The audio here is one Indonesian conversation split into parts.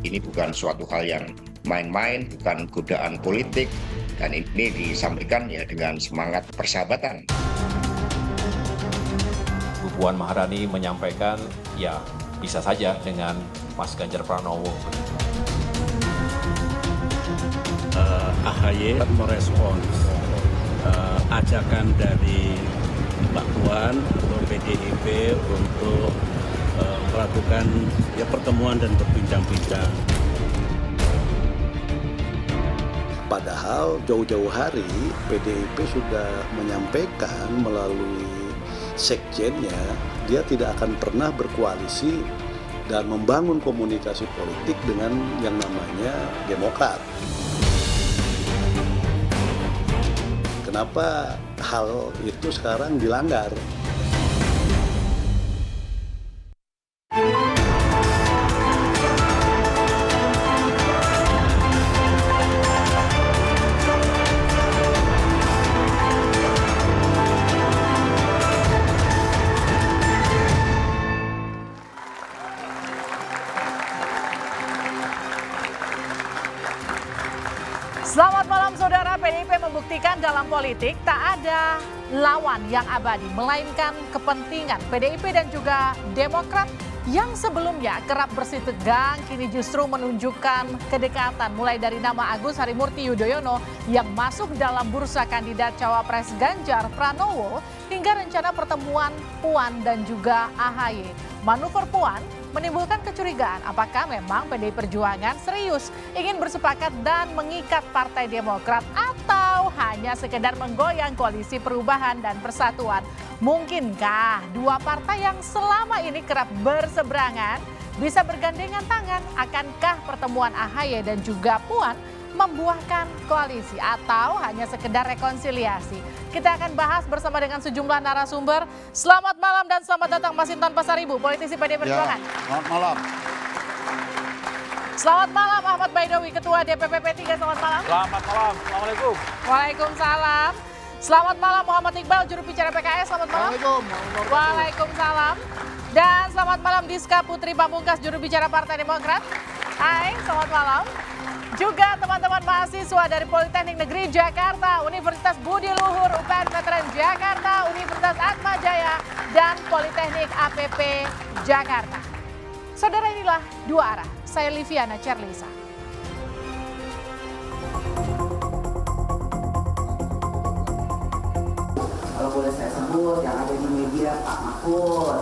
Ini bukan suatu hal yang main-main, bukan godaan politik, dan ini disampaikan ya dengan semangat persahabatan. Bu Puan Maharani menyampaikan ya bisa saja dengan Mas Ganjar Pranowo. AHY merespons ajakan dari Mbak Puan atau PDIP untuk melakukan pertemuan dan berbincang-bincang. Padahal jauh-jauh hari PDIP sudah menyampaikan melalui sekjennya dia tidak akan pernah berkoalisi dan membangun komunikasi politik dengan yang namanya Demokrat. Kenapa hal itu sekarang dilanggar? Selamat malam saudara. PDIP membuktikan dalam politik tak ada lawan yang abadi, melainkan kepentingan. PDIP dan juga Demokrat yang sebelumnya kerap bersih tegang kini justru menunjukkan kedekatan, mulai dari nama Agus Harimurti Yudhoyono yang masuk dalam bursa kandidat cawapres Ganjar Pranowo hingga rencana pertemuan Puan dan juga AHY. Manuver Puan menimbulkan kecurigaan apakah memang PDI Perjuangan serius ingin bersepakat dan mengikat Partai Demokrat atau hanya sekedar menggoyang koalisi perubahan dan persatuan. Mungkinkah dua partai yang selama ini kerap berseberangan bisa bergandengan tangan? Akankah pertemuan AHY dan juga Puan membuahkan koalisi atau hanya sekedar rekonsiliasi? Kita akan bahas bersama dengan sejumlah narasumber. Selamat malam dan selamat datang Mas Hinton Pasaribu, politisi PDI Perjuangan. Ya, selamat malam. Selamat malam Ahmad Baidowi, Ketua DPP P3. Selamat malam. Selamat malam. Assalamualaikum. Waalaikumsalam. Selamat malam Muhammad Iqbal, juru bicara PKS. Selamat malam. Assalamualaikum. Waalaikumsalam. Dan selamat malam Diska Putri Pamungkas, juru bicara Partai Demokrat. Hai, selamat malam. Juga teman-teman mahasiswa dari Politeknik Negeri Jakarta, Universitas Budi Luhur, UPN Veteran Jakarta, Universitas Atma Jaya, dan Politeknik APP Jakarta. Saudara, inilah Dua Arah. Saya Liviana Cerlisa. Kalau boleh saya sebut yang ada di media, Pak Mahfud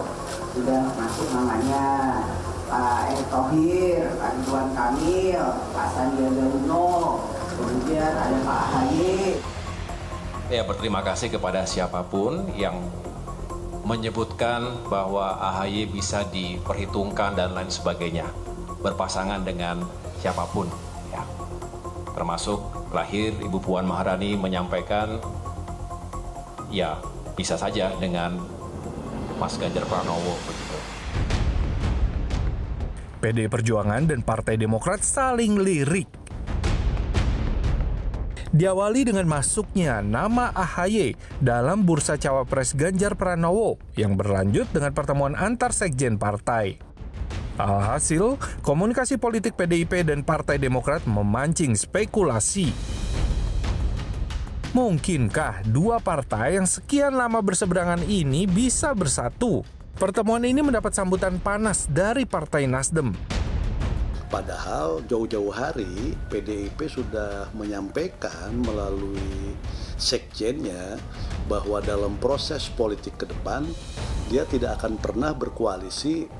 sudah masuk namanya, Pak Erick Thohir, Pak Ridwan Kamil, Pak Sandiaga Uno, kemudian ada Pak AHY. Ya, berterima kasih kepada siapapun yang menyebutkan bahwa AHY bisa diperhitungkan dan lain sebagainya, berpasangan dengan siapapun, ya. Termasuk lahir Ibu Puan Maharani menyampaikan ya bisa saja dengan Mas Ganjar Pranowo begitu. PDI Perjuangan dan Partai Demokrat saling lirik. Diawali dengan masuknya nama AHY dalam bursa cawapres Ganjar Pranowo yang berlanjut dengan pertemuan antar sekjen partai. Alhasil, komunikasi politik PDIP dan Partai Demokrat memancing spekulasi. Mungkinkah dua partai yang sekian lama berseberangan ini bisa bersatu? Pertemuan ini mendapat sambutan panas dari Partai Nasdem. Padahal jauh-jauh hari PDIP sudah menyampaikan melalui sekjennya bahwa dalam proses politik ke depan dia tidak akan pernah berkoalisi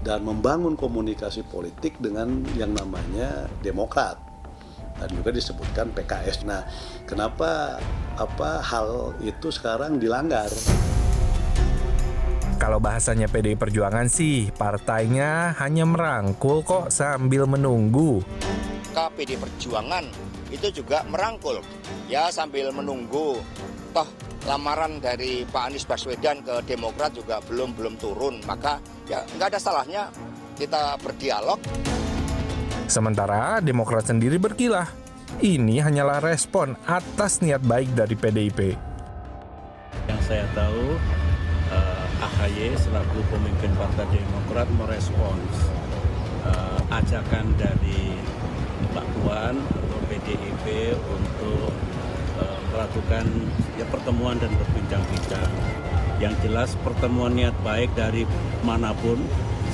dan membangun komunikasi politik dengan yang namanya Demokrat. Dan juga disebutkan PKS. Nah, kenapa hal itu sekarang dilanggar? Kalau bahasanya PDI Perjuangan sih, partainya hanya merangkul kok sambil menunggu. PDI Perjuangan itu juga merangkul ya sambil menunggu. Toh lamaran dari Pak Anies Baswedan ke Demokrat juga belum turun, maka ya nggak ada salahnya kita berdialog. Sementara Demokrat sendiri berkilah, ini hanyalah respon atas niat baik dari PDIP. Yang saya tahu, AHY selaku pemimpin Partai Demokrat merespons ajakan dari Mbak Puan atau PDIP untuk melakukan pertemuan dan berbincang-bincang. Yang jelas pertemuan niat baik dari manapun,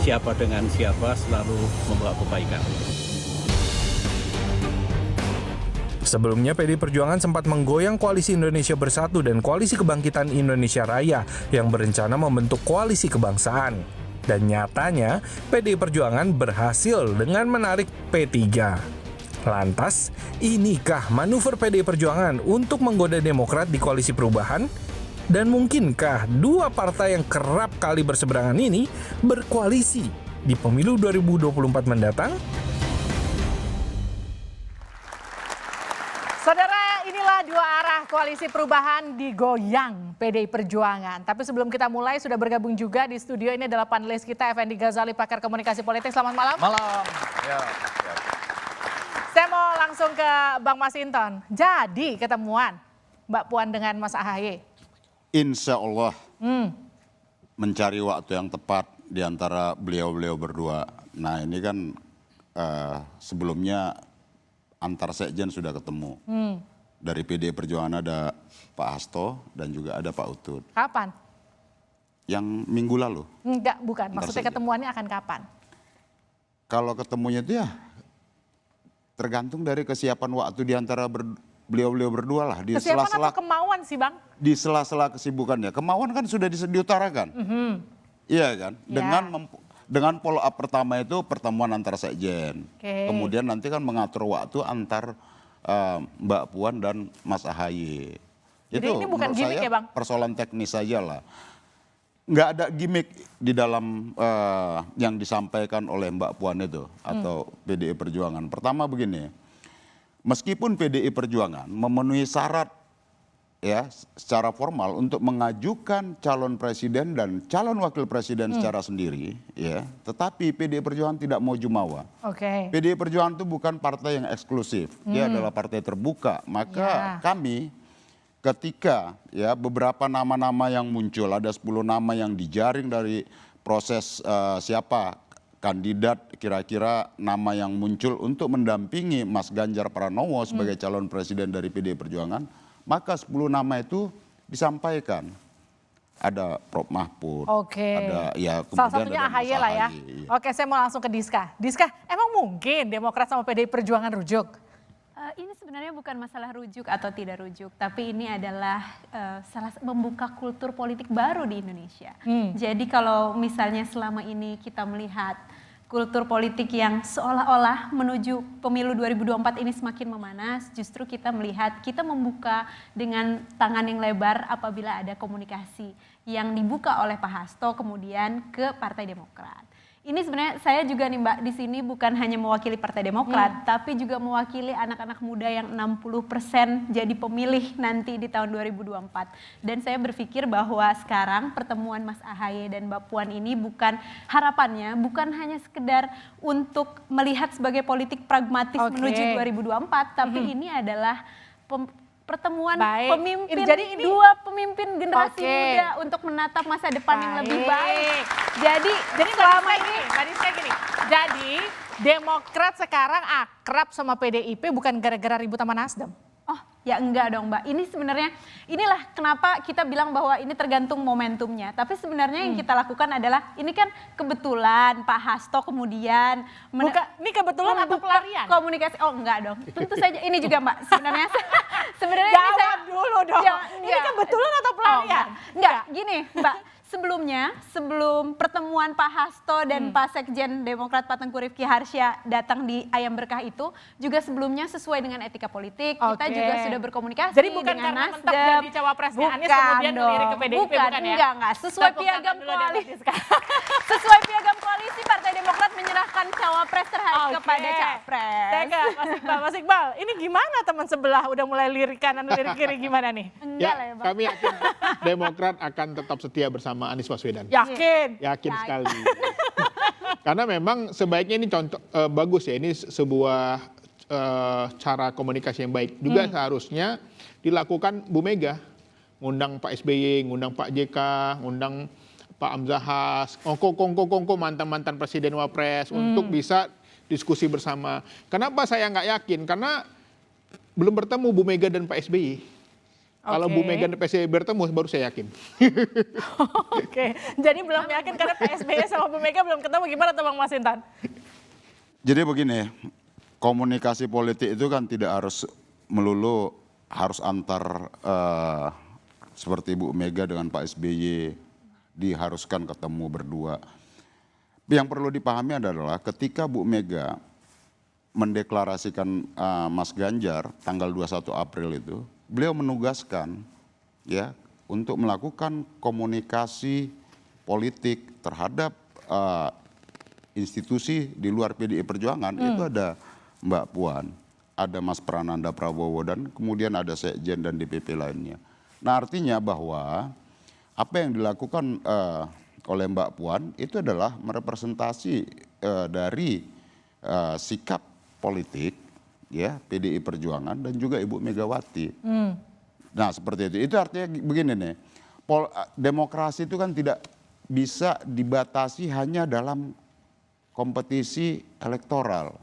siapa dengan siapa selalu membawa kebaikan. Sebelumnya PDI Perjuangan sempat menggoyang Koalisi Indonesia Bersatu dan Koalisi Kebangkitan Indonesia Raya yang berencana membentuk koalisi kebangsaan. Dan nyatanya PDI Perjuangan berhasil dengan menarik P3. Lantas, inikah manuver PDI Perjuangan untuk menggoda Demokrat di Koalisi Perubahan? Dan mungkinkah dua partai yang kerap kali berseberangan ini berkoalisi di pemilu 2024 mendatang? Saudara, inilah dua arah koalisi perubahan digoyang PDI Perjuangan. Tapi sebelum kita mulai, sudah bergabung juga di studio ini adalah panelis kita, Effendi Ghazali, pakar komunikasi politik. Selamat malam. Malam. Ya. Saya mau langsung ke Bang Masinton. Jadi ketemuan Mbak Puan dengan Mas AHY. Insya Allah mencari waktu yang tepat di antara beliau-beliau berdua. Nah ini kan sebelumnya antar sekjen sudah ketemu. Dari PDI Perjuangan ada Pak Hasto dan juga ada Pak Utut. Kapan? Yang minggu lalu. Enggak, bukan. Antar Maksudnya sekjen. ketemuannya akan kapan? Kalau ketemunya itu ya tergantung dari kesiapan waktu di antara beliau-beliau berdua lah. Di Kesiapan sela-sela atau kemauan sih Bang? di sela-sela kesibukannya. Kemauan kan sudah diutarakan. Iya kan? Ya. Dengan follow up pertama itu pertemuan antar sekjen. Oke. Kemudian nanti kan mengatur waktu antar Mbak Puan dan Mas AHY. Jadi Itu ini bukan menurut gimmick saya ya, Bang? persoalan teknis saja lah. Nggak ada gimmick di dalam yang disampaikan oleh Mbak Puan itu atau PDI Perjuangan. Pertama begini, meskipun PDI Perjuangan memenuhi syarat ya secara formal untuk mengajukan calon presiden dan calon wakil presiden secara sendiri, ya, tetapi PDI Perjuangan tidak mau jumawa. Oke. PDI Perjuangan itu bukan partai yang eksklusif, dia adalah partai terbuka. Maka kami ketika ya beberapa nama-nama yang muncul, ada 10 nama yang dijaring dari proses siapa kandidat kira-kira nama yang muncul untuk mendampingi Mas Ganjar Pranowo sebagai calon presiden dari PDI Perjuangan. Maka 10 nama itu disampaikan. Ada Prof. Mahfud, ada ya kemudian salah satunya ada Mas AHY lah ya. Iya. Oke, saya mau langsung ke Diska. Diska, emang mungkin Demokrat sama PDI Perjuangan rujuk? Ini sebenarnya bukan masalah rujuk atau tidak rujuk, tapi ini adalah membuka kultur politik baru di Indonesia. Jadi kalau misalnya selama ini kita melihat kultur politik yang seolah-olah menuju pemilu 2024 ini semakin memanas, justru kita melihat kita membuka dengan tangan yang lebar apabila ada komunikasi yang dibuka oleh Pak Hasto kemudian ke Partai Demokrat. Ini sebenarnya saya juga nih Mbak di sini bukan hanya mewakili Partai Demokrat, tapi juga mewakili anak-anak muda yang 60% jadi pemilih nanti di tahun 2024. Dan saya berpikir bahwa sekarang pertemuan Mas AHY dan Mbak Puan ini bukan harapannya, bukan hanya sekedar untuk melihat sebagai politik pragmatis menuju 2024, tapi ini adalah pertemuan pemimpin, jadi ini dua pemimpin generasi muda untuk menatap masa depan yang lebih baik. Jadi selama ini tadi saya gini. Jadi Demokrat sekarang akrab sama PDIP bukan gara-gara ribut sama Nasdem. Oh ya enggak dong Mbak, ini sebenarnya inilah kenapa kita bilang bahwa ini tergantung momentumnya. Tapi sebenarnya yang kita lakukan adalah ini kan kebetulan Pak Hasto kemudian ini kebetulan atau pelarian? Komunikasi, oh enggak dong, tentu saja ini juga Mbak sebenarnya sebenarnya jawab ini saya dulu dong. Ini kebetulan atau pelarian? Enggak, gini Mbak. Sebelum pertemuan Pak Hasto dan Pak Sekjen Demokrat Pak Tengku Rifki Harsya datang di Ayam Berkah itu juga sebelumnya sesuai dengan etika politik. Kita juga sudah berkomunikasi jadi bukan dengan karena Nasdem. mentok jadi cawapresnya Anies kemudian melirik ke PDIP bukan ya? Enggak. Sesuai piagam koalisi. Sesuai piagam koalisi Partai Demokrat menyerahkan cawapres kepada capres. Mas Iqbal, ini gimana teman sebelah udah mulai lirik kanan lirik kiri gimana nih? Enggak lah ya Bang. Kami yakin Demokrat akan tetap setia bersama Anies Baswedan. Yakin Sekali. Karena memang sebaiknya ini contoh bagus ya, ini sebuah cara komunikasi yang baik. Juga seharusnya dilakukan Bu Mega, ngundang Pak SBY, ngundang Pak JK, ngundang Pak Amzahas, kongko mantan presiden wapres untuk bisa diskusi bersama. Kenapa saya nggak yakin? Karena belum bertemu Bu Mega dan Pak SBY. Kalau Bu Mega dan Pak SBY bertemu baru saya yakin. Oke, jadi belum yakin karena Pak SBY sama Bu Mega belum ketemu. Gimana tuh Bang Masinton? Jadi begini, komunikasi politik itu kan tidak harus melulu harus antar seperti Bu Mega dengan Pak SBY diharuskan ketemu berdua. Yang perlu dipahami adalah ketika Bu Mega mendeklarasikan Mas Ganjar tanggal 21 April itu, beliau menugaskan ya untuk melakukan komunikasi politik terhadap institusi di luar PDI Perjuangan. Itu ada Mbak Puan, ada Mas Prananda Prabowo, dan kemudian ada Sekjen dan DPP lainnya. Nah artinya bahwa apa yang dilakukan oleh Mbak Puan itu adalah merepresentasi dari sikap politik ya PDI Perjuangan dan juga Ibu Megawati. Nah seperti itu. Itu artinya begini nih, demokrasi itu kan tidak bisa dibatasi hanya dalam kompetisi elektoral.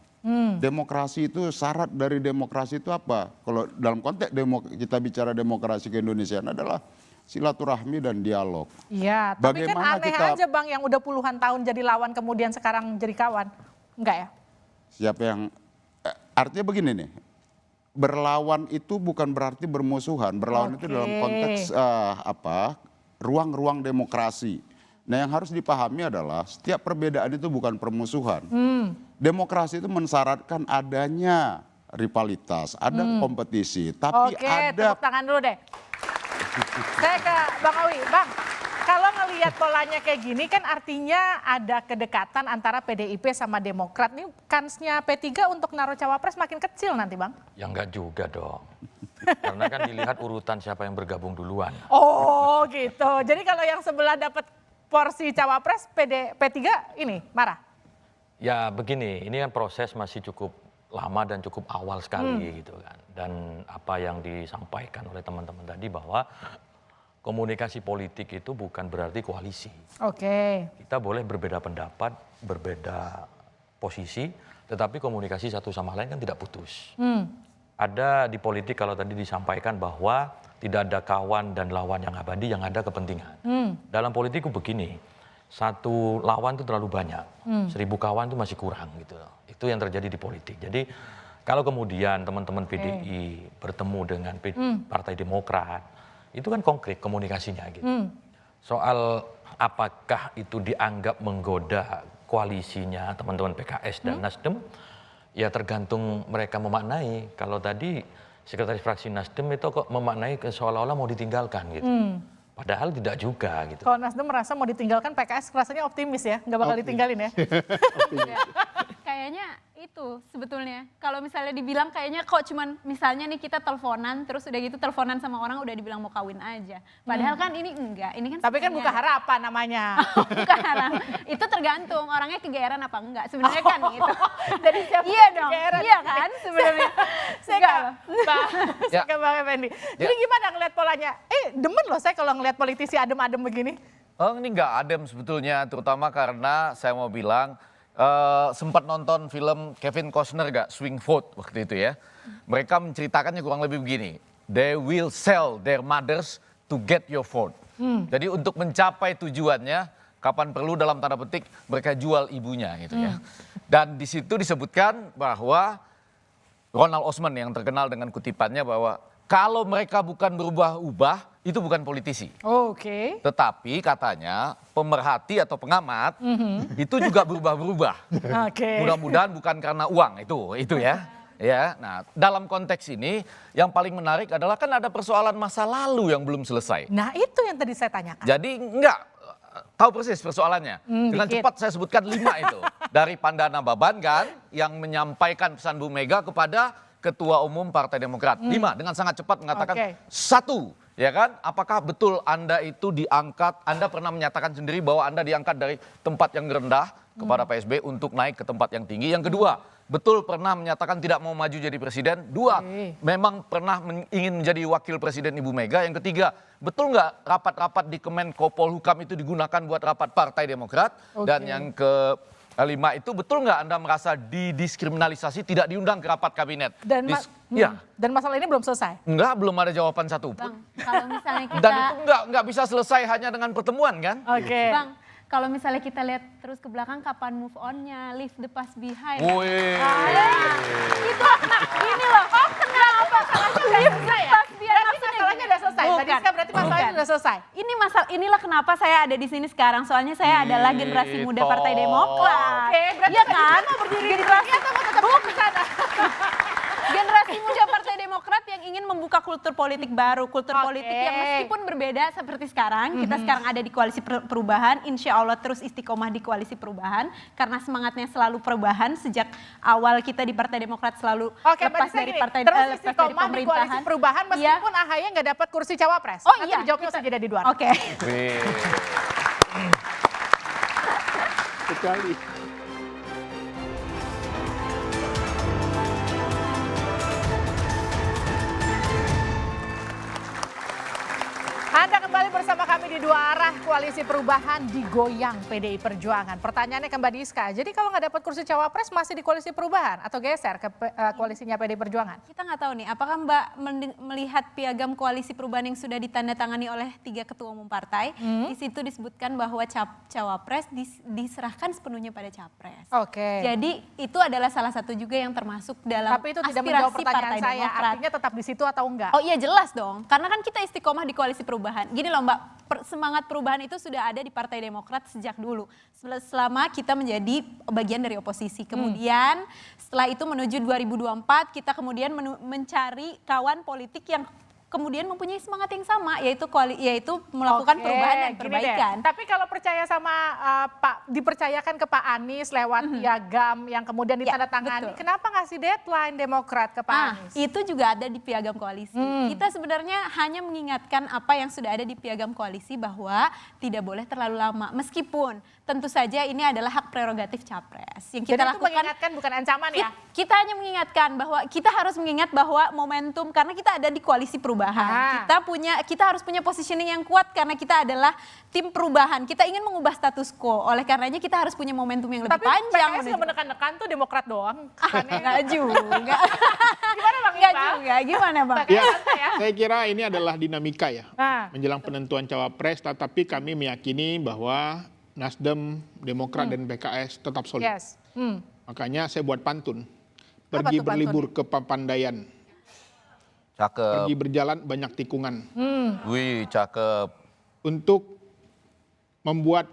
Demokrasi itu, syarat dari demokrasi itu apa? Kalau dalam konteks kita bicara demokrasi ke Indonesia adalah silaturahmi dan dialog. Iya, tapi Bagaimana kan aneh kita, aja Bang yang udah puluhan tahun jadi lawan kemudian sekarang jadi kawan. Enggak ya? siapa yang artinya begini nih, berlawan itu bukan berarti bermusuhan. Berlawan itu dalam konteks ruang-ruang demokrasi. Nah yang harus dipahami adalah setiap perbedaan itu bukan permusuhan. Demokrasi itu mensyaratkan adanya rivalitas, ada kompetisi, tapi ada. Tepuk tangan dulu deh. Saya ke Bang Awi, Bang. Kalau ngelihat polanya kayak gini kan artinya ada kedekatan antara PDIP sama Demokrat. Nih kansnya P3 untuk naruh cawapres makin kecil nanti Bang. Ya enggak juga dong. Karena kan dilihat urutan siapa yang bergabung duluan. Oh gitu. Jadi kalau yang sebelah dapat porsi cawapres P3 ini marah? Ya begini, ini kan proses masih cukup lama dan cukup awal sekali gitu kan. Dan apa yang disampaikan oleh teman-teman tadi bahwa komunikasi politik itu bukan berarti koalisi. Oke. Kita boleh berbeda pendapat, berbeda posisi, tetapi komunikasi satu sama lain kan tidak putus. Ada di politik kalau tadi disampaikan bahwa tidak ada kawan dan lawan yang abadi, yang ada kepentingan. Dalam politik itu begini, satu lawan itu terlalu banyak, 1000 kawan itu masih kurang gitu. Itu yang terjadi di politik. Jadi kalau kemudian teman-teman PDI bertemu dengan Partai Demokrat, itu kan konkret komunikasinya gitu. Soal apakah itu dianggap menggoda koalisinya teman-teman PKS dan Nasdem, ya tergantung mereka memaknai. Kalau tadi Sekretaris Fraksi Nasdem itu kok memaknai seolah-olah mau ditinggalkan gitu. Padahal tidak juga gitu. Kalau Nasdem merasa mau ditinggalkan, PKS rasanya optimis ya, nggak bakal ditinggalin ya. Kayaknya itu sebetulnya. Kalau misalnya dibilang kayaknya kok cuman misalnya nih kita teleponan, terus udah gitu teleponan sama orang udah dibilang mau kawin aja. Padahal kan ini enggak, ini kan tapi kan buka harapan namanya. Buka harapan. Itu tergantung orangnya kegeeran apa enggak. Sebenarnya kan gitu. Dari siapa? Iya dong. Iya kan sebenarnya. Saya ke Bang Effendi. Jadi gimana ngeliat polanya? Demen loh saya kalau ngeliat politisi adem-adem begini. Oh ini nggak adem sebetulnya, terutama karena saya mau bilang sempat nonton film Kevin Costner gak, Swing Vote waktu itu ya. Mereka menceritakannya kurang lebih begini, they will sell their mothers to get your vote. Jadi untuk mencapai tujuannya, kapan perlu dalam tanda petik mereka jual ibunya gitu ya. Dan di situ disebutkan bahwa Ronald Osman yang terkenal dengan kutipannya bahwa kalau mereka bukan berubah-ubah, itu bukan politisi. Oke. Tetapi katanya pemerhati atau pengamat itu juga berubah-berubah. Oke. Mudah-mudahan bukan karena uang itu ya. Ya, nah dalam konteks ini yang paling menarik adalah kan ada persoalan masa lalu yang belum selesai. Nah itu yang tadi saya tanyakan. Jadi enggak tahu persis persoalannya. Dengan cepat saya sebutkan 5 itu. Dari Pandana Baban kan yang menyampaikan pesan Bu Mega kepada Ketua Umum Partai Demokrat. 5 dengan sangat cepat mengatakan 1. Ya kan, apakah betul Anda itu diangkat, Anda pernah menyatakan sendiri bahwa Anda diangkat dari tempat yang rendah kepada PSB untuk naik ke tempat yang tinggi. Yang kedua, betul pernah menyatakan tidak mau maju jadi presiden. Dua, memang pernah ingin menjadi wakil presiden Ibu Mega. Yang ketiga, betul nggak rapat-rapat di Kemenko Polhukam itu digunakan buat rapat Partai Demokrat? Dan yang kelima itu, betul nggak Anda merasa didiskriminalisasi, tidak diundang ke rapat kabinet? Dan masalah ini belum selesai? Enggak, belum ada jawaban satupun. Bang, kalau misalnya kita... Dan itu nggak bisa selesai hanya dengan pertemuan kan? Bang, kalau misalnya kita lihat terus ke belakang, kapan move on-nya, leave the past behind. Wih. Itu, ini loh, kenapa? Leave the past behind. Masalahnya udah selesai. Tadi berarti masalahnya udah selesai. Inilah kenapa saya ada di sini sekarang. Soalnya saya adalah generasi muda Partai Demokrat. Oke, berarti ya kan? mau berdiri di sini atau mau tetap di sana? Generasi muda Partai Demokrat yang ingin membuka kultur politik baru, kultur politik yang meskipun berbeda seperti sekarang, kita sekarang ada di koalisi perubahan, insya Allah terus istiqomah di koalisi perubahan, karena semangatnya selalu perubahan sejak awal kita di Partai Demokrat selalu lepas dari partai terus istiqomah di koalisi perubahan meskipun AHY nggak dapat kursi cawapres. Oh nanti iya, dijawabnya usai jeda di luar. Oke. Sekali. Anda kembali bersama kami di Dua Arah. Koalisi Perubahan digoyang PDI Perjuangan. Pertanyaannya ke Mbak Diska, jadi kalau nggak dapat kursi cawapres masih di Koalisi Perubahan atau geser ke koalisinya PDI Perjuangan? Kita nggak tahu nih, apakah Mbak melihat piagam Koalisi Perubahan yang sudah ditandatangani oleh 3 ketua umum partai, di situ disebutkan bahwa cawapres diserahkan sepenuhnya pada capres. Jadi itu adalah salah satu juga yang termasuk dalam tapi itu tidak menjawab aspirasi pertanyaan Partai saya, Demokrat. artinya tetap di situ atau enggak? Oh iya jelas dong, karena kan kita istiqomah di Koalisi Perubahan. Gini loh Mbak, semangat perubahan itu sudah ada di Partai Demokrat sejak dulu. Selama kita menjadi bagian dari oposisi. Kemudian setelah itu menuju 2024 kita kemudian mencari kawan politik yang kemudian mempunyai semangat yang sama, yaitu melakukan perubahan dan perbaikan. Tapi kalau percaya sama dipercayakan ke Pak Anies lewat piagam yang kemudian ditandatangani, kenapa ngasih deadline Demokrat ke Pak Anies? Itu juga ada di piagam koalisi. Kita sebenarnya hanya mengingatkan apa yang sudah ada di piagam koalisi bahwa tidak boleh terlalu lama. Meskipun tentu saja ini adalah hak prerogatif capres. Yang kita lakukan, itu mengingatkan bukan ancaman ya? Kita hanya mengingatkan bahwa kita harus mengingat bahwa momentum, karena kita ada di koalisi perubahan. Kita harus punya positioning yang kuat karena kita adalah tim perubahan. Kita ingin mengubah status quo. Oleh karenanya kita harus punya momentum yang lebih panjang. Tapi PKS nggak menekan-nekan tuh Demokrat doang. Enggak juga. Gimana Bang Enggak juga. Gimana Bang? Ya, saya kira ini adalah dinamika ya. Menjelang penentuan cawapres, tetapi kami meyakini bahwa Nasdem, Demokrat dan PKS tetap solid. Makanya saya buat pantun. Pergi berlibur ke Papandayan. Cakep. Pergi berjalan banyak tikungan. Wih, cakep. Untuk membuat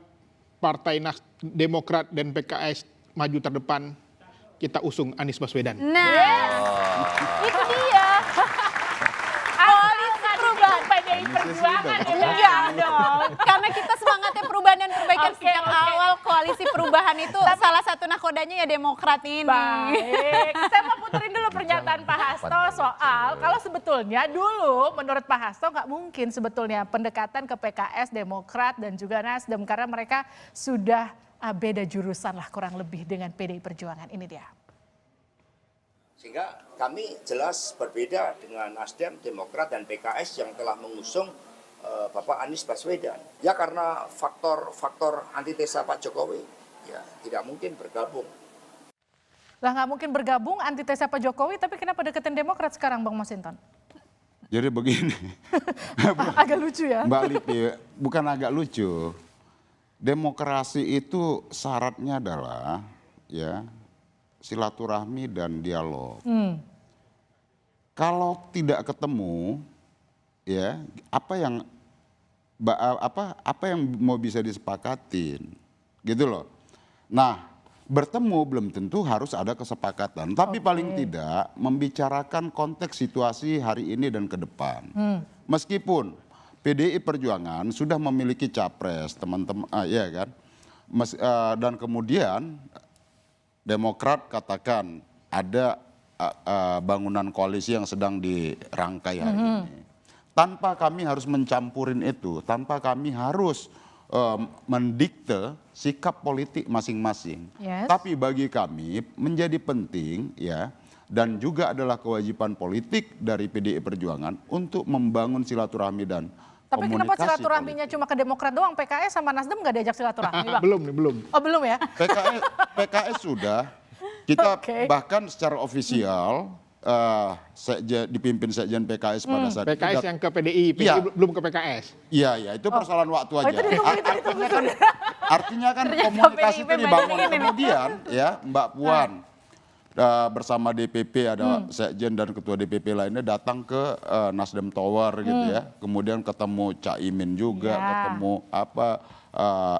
Partai Demokrat dan PKS maju terdepan, kita usung Anies Baswedan. Itu dia. Koalisi perubahan PDI Perjuangan. Enggak dong. Karena kita semangatnya perubahan dan perbaikan sejak awal koalisi perubahan itu salah satu nakodanya ya Demokrat ini. Baik, saya mau puterin dulu pernyataan Pak Hasto soal kalau sebetulnya dulu menurut Pak Hasto nggak mungkin sebetulnya pendekatan ke PKS, Demokrat dan juga Nasdem karena mereka sudah beda jurusan lah kurang lebih dengan PDI Perjuangan. Ini dia. Sehingga kami jelas berbeda dengan Nasdem, Demokrat dan PKS yang telah mengusung Bapak Anies Baswedan. Ya karena faktor antitesa Pak Jokowi, ya tidak mungkin bergabung. Lah nggak mungkin bergabung antitesa Pak Jokowi, tapi kenapa deketin Demokrat sekarang Bang Masinton? Jadi begini. Agak lucu ya? Mbak Lipi, bukan agak lucu. Demokrasi itu syaratnya adalah ya silaturahmi dan dialog. Kalau tidak ketemu, ya apa yang mau bisa disepakatin, gitu loh. Nah, bertemu belum tentu harus ada kesepakatan, tapi paling tidak membicarakan konteks situasi hari ini dan ke depan. Meskipun PDI Perjuangan sudah memiliki capres, teman-teman, ya kan, dan kemudian Demokrat katakan ada bangunan koalisi yang sedang dirangkai hari ini. Tanpa kami harus mencampurin itu, tanpa kami harus mendikte sikap politik masing-masing. Yes. Tapi bagi kami menjadi penting ya, dan juga adalah kewajiban politik dari PDI Perjuangan untuk membangun silaturahmi dan Tapi kenapa komunikasi silaturahminya cuma ke Demokrat doang, PKS sama Nasdem nggak diajak silaturahmi, Bang? Belum. Oh, belum ya? PKS sudah, kita Oke. bahkan secara ofisial dipimpin Sekjen PKS pada saat PKS itu. yang ke PDI, Iya. belum ke PKS. Iya, itu persoalan waktu aja. itu ditunggu. Artinya kan Ternyata komunikasi PDIP itu dibangun bandingin ini. kemudian ya Mbak Puan bersama DPP ada Sekjen dan Ketua DPP lainnya datang ke Nasdem Tower gitu ya. Kemudian ketemu Cak Imin juga, ketemu